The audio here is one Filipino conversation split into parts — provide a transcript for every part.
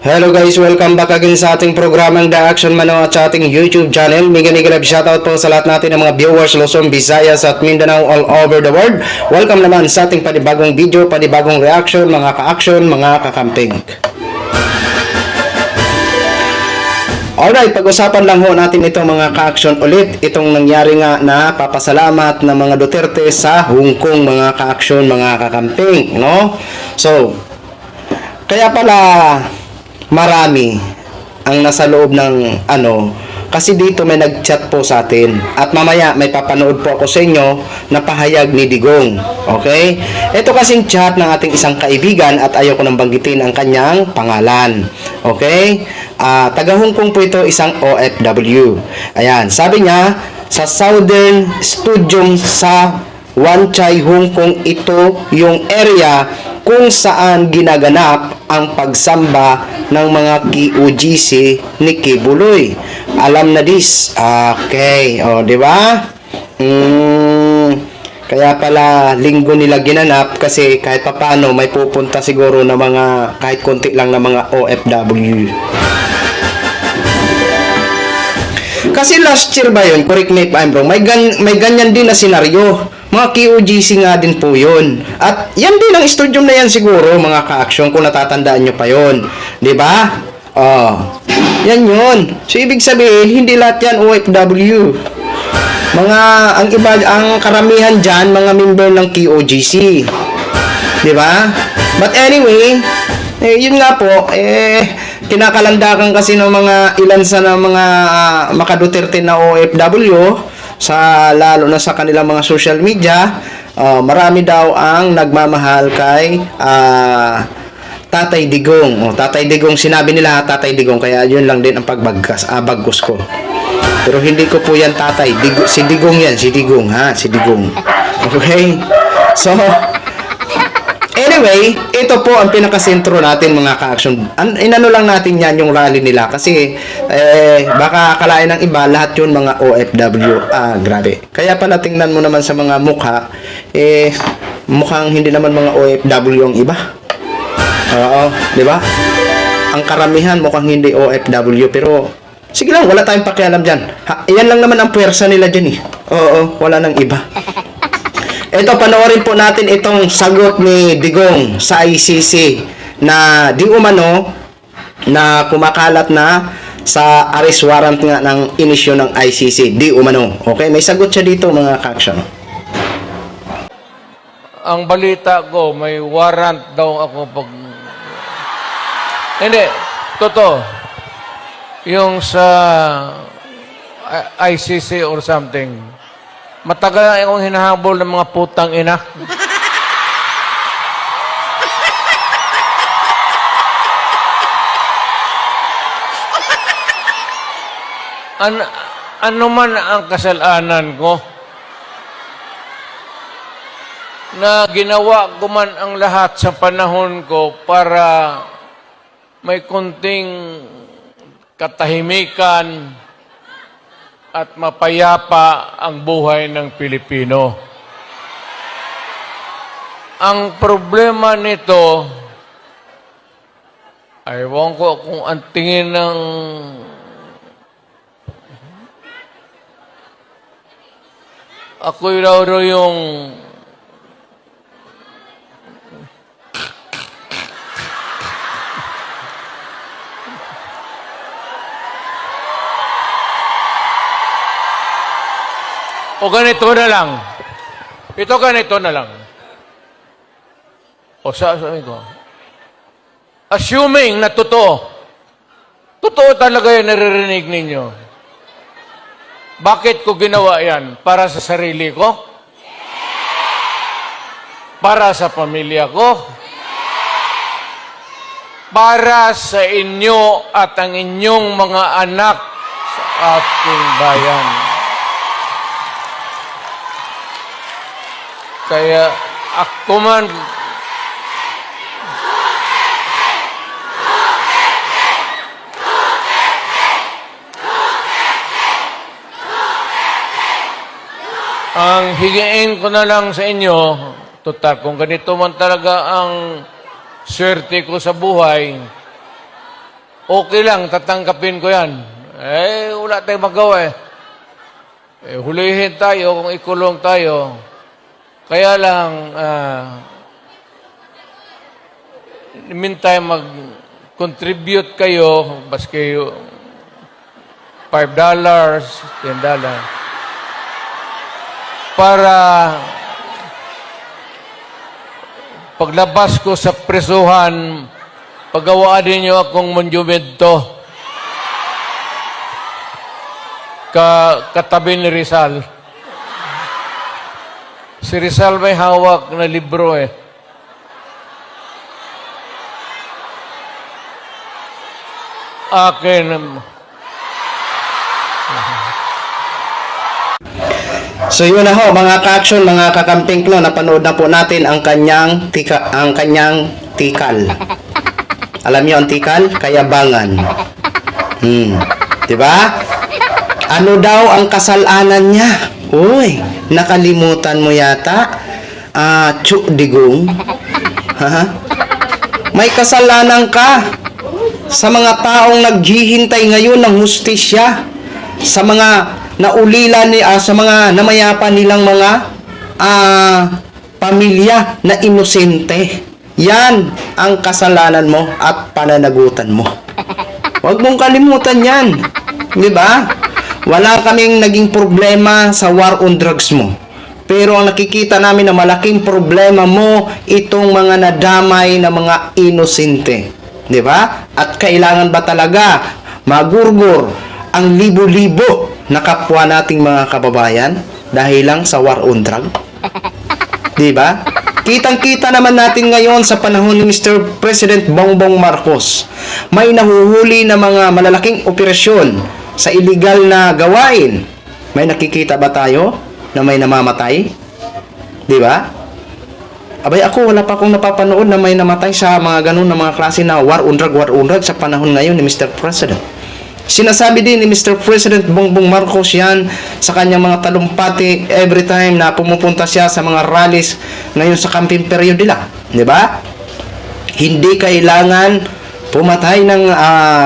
Hello guys, welcome back again sa ating programang The Action Mano at sa ating YouTube channel. Mega love shoutout po sa lahat natin ng mga viewers Luzon, Visayas at Mindanao all over the world. Welcome naman sa ating panibagong video, panibagong reaction, mga ka-action, mga kakamping. Alright, pag-usapan lang ho natin itong mga ka-action ulit. Itong nangyari nga na papasalamat ng mga Duterte sa Hong Kong, mga ka-action, mga kakamping, no? So, kaya pala marami ang nasa loob ng kasi dito may nag-chat po sa atin at mamaya may papanood po ako sa inyo na pahayag ni Digong. Okay? Ito kasing chat ng ating isang kaibigan at ayaw ko nang banggitin ang kanyang pangalan. Okay? Taga Hong Kong po ito, isang OFW. Ayan, sabi niya sa Southern Studium sa Wan Chai, Hong Kong, ito yung area kung saan ginaganap ang pagsamba ng mga KOGC ni Kibuloy. Alam na this. Okay. O, di ba? Kaya pala linggo nila ginanap kasi kahit papano may pupunta siguro na mga kahit konti lang na mga OFW. Kasi last year ba yun? Correct me if I'm wrong. May ganyan din na senaryo. Mga KOGC nga din po yun. At yan din ang studium na yan siguro, mga ka-action, kung natatandaan nyo pa yun. Diba? Yan yun. So, ibig sabihin, hindi lahat yan OFW. Ang iba, ang karamihan dyan, mga member ng KOGC. Diba? But anyway, yun nga po, kinakalandakan kasi ng mga ilan sa mga makaduterte na OFW, lalo na sa kanilang mga social media, marami daw ang nagmamahal kay Tatay Digong. Tatay Digong, sinabi nila Tatay Digong, kaya yun lang din ang baggus ko. Pero hindi ko po yan Tatay. Si Digong yan, si Digong, si Digong. Okay? So, anyway, ito po ang pinakasentro natin, mga ka-action. Inano lang natin yan yung rally nila kasi baka akalain ng iba lahat yun mga OFW. Grabe. Kaya pala tingnan mo naman sa mga mukha, mukhang hindi naman mga OFW ang iba. Oo, di ba? Ang karamihan mukhang hindi OFW, pero sige lang, wala tayong pakialam dyan. Yan lang naman ang puwersa nila dyan eh. Oo, wala nang iba. Ito, panoorin po natin itong sagot ni Digong sa ICC na di umano na kumakalat na sa arrest warrant nga ng inisyo ng ICC. Di umano. Okay? May sagot siya dito, mga ka-action. Ang balita ko, may warrant daw ako pag... Hindi, totoo. Yung sa ICC or something. Matagal na akong hinahabol ng mga putang ina. Ano man ang kasalanan ko, na ginawa ko man ang lahat sa panahon ko para may konting katahimikan at mapayapa ang buhay ng Pilipino. Ang problema nito, ewan ko kung ang tingin ng ako'y raw yung o ganito na lang. Ito ganito na lang. O sabi ko, assuming na totoo talaga yung naririnig ninyo, bakit ko ginawa yan? Para sa sarili ko? Para sa pamilya ko? Para sa inyo at ang inyong mga anak sa ating bayan. Kaya ako man ang higiin ko na lang sa inyo, total, kung ganito man talaga ang swerte ko sa buhay, okay lang, tatanggapin ko yan. Eh, wala tayong magawa eh. Hulihin tayo kung ikulong tayo. Kaya lang, in the meantime, mag-contribute kayo, baski $5, $10, para paglabas ko sa presuhan, pagawaan ninyo akong monumento katabi ni Rizal. Si Rizal may hawak na libro eh. Akin. So yun na ho, mga ka-action, mga kakamping no, napanood na po natin ang kanyang tikal. Alam niyo ang tikal? Kayabangan. 'Di ba? Ano daw ang kasalanan niya? Uy, nakalimutan mo yata. Digong. Ha? May kasalanan ka sa mga taong naghihintay ngayon ng hustisya, sa mga naulila sa mga namayapa nilang mga pamilya na inosente. Yan ang kasalanan mo at pananagutan mo. Huwag mong kalimutan yan. Di ba? Wala kaming naging problema sa war on drugs mo. Pero ang nakikita namin na malaking problema mo, itong mga nadamay na mga inosente. Di ba? At kailangan ba talaga magurgur ang libo-libo na kapwa nating mga kababayan dahil lang sa war on drug? Di ba? Kitang-kita naman natin ngayon sa panahon ni Mr. President Bongbong Marcos. May nahuhuli na mga malalaking operasyon sa illegal na gawain. May nakikita ba tayo na may namamatay? Di ba? Abay ako, wala pa akong napapanood na may namatay sa mga ganun na mga klase na war on drug sa panahon ngayon ni Mr. President. Sinasabi din ni Mr. President Bongbong Marcos yan sa kanyang mga talumpati every time na pumupunta siya sa mga rallies ngayon sa campaign period nila. Di ba? Hindi kailangan pumatay ng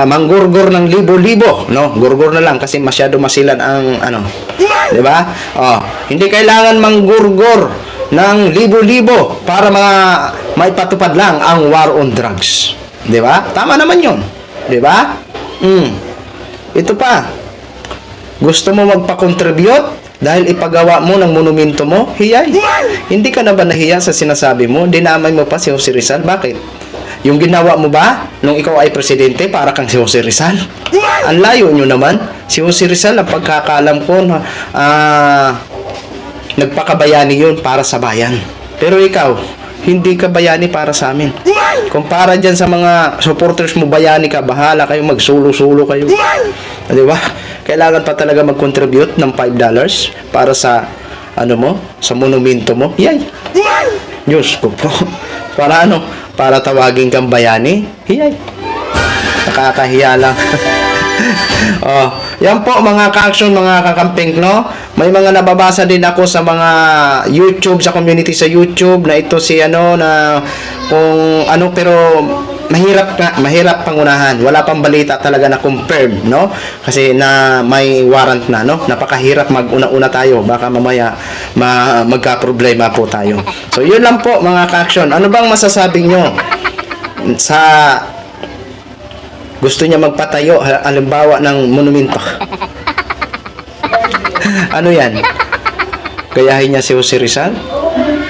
manggurgur ng libo-libo, no? Gurgur na lang kasi masyado masilan ang di ba? Hindi kailangan manggurgur ng libo-libo para maipatupad lang ang war on drugs. Di ba? Tama naman 'yon. Di ba? Ito pa. Gusto mo magpa-contribute dahil ipagawa mo ng monumento mo? Hiyay. Hindi ka na ba nahiya sa sinasabi mo? Dinamay mo pa si Jose Rizal. Bakit? Yung ginawa mo ba nung ikaw ay presidente para kang si Jose Rizal? Ang layo nyo naman. Si Jose Rizal, ang pagkakalam ko, nagpakabayani yun para sa bayan. Pero ikaw, hindi ka bayani para sa amin. Kumpara dyan sa mga supporters mo, bayani ka, bahala kayo, magsulo-sulo kayo. Di ba? Kailangan pa talaga mag-contribute ng $5 para sa, sa monumento mo. Yay! Diyos ko po. Para para tawagin kang bayani? Hiyay. Nakakahiya lang. Yan po mga ka-action, mga kakamping, no? May mga nababasa din ako sa mga YouTube, sa community sa YouTube na ito si na kung pero mahirap pangunahan. Wala pang balita talaga na confirmed, no? Kasi na may warrant na, no? Napakahirap mag-una-una tayo. Baka mamaya magka-problema po tayo. So, yun lang po mga ka-action. Ano bang masasabi nyo sa gusto niya magpatayo, halimbawa ng monumento? Ano yan? Gayahin niya si Jose Rizal?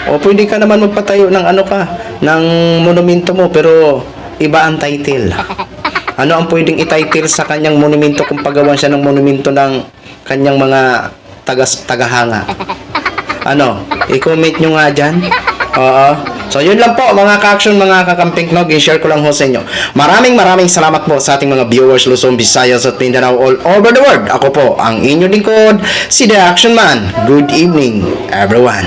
O pwede ka naman magpatayo ng ng monumento mo, pero iba ang title. Ano ang pwedeng i-title sa kanyang monumento kung pagawan siya ng monumento ng kanyang mga tagahanga? I-comment nyo nga dyan. So, yun lang po mga ka-action, mga kakamping, no? I-share ko lang ho sa inyo. Maraming salamat po sa ating mga viewers Luzon, Visayas at Mindanao all over the world. Ako po ang inyong lingkod, si The Action Man. Good evening, everyone.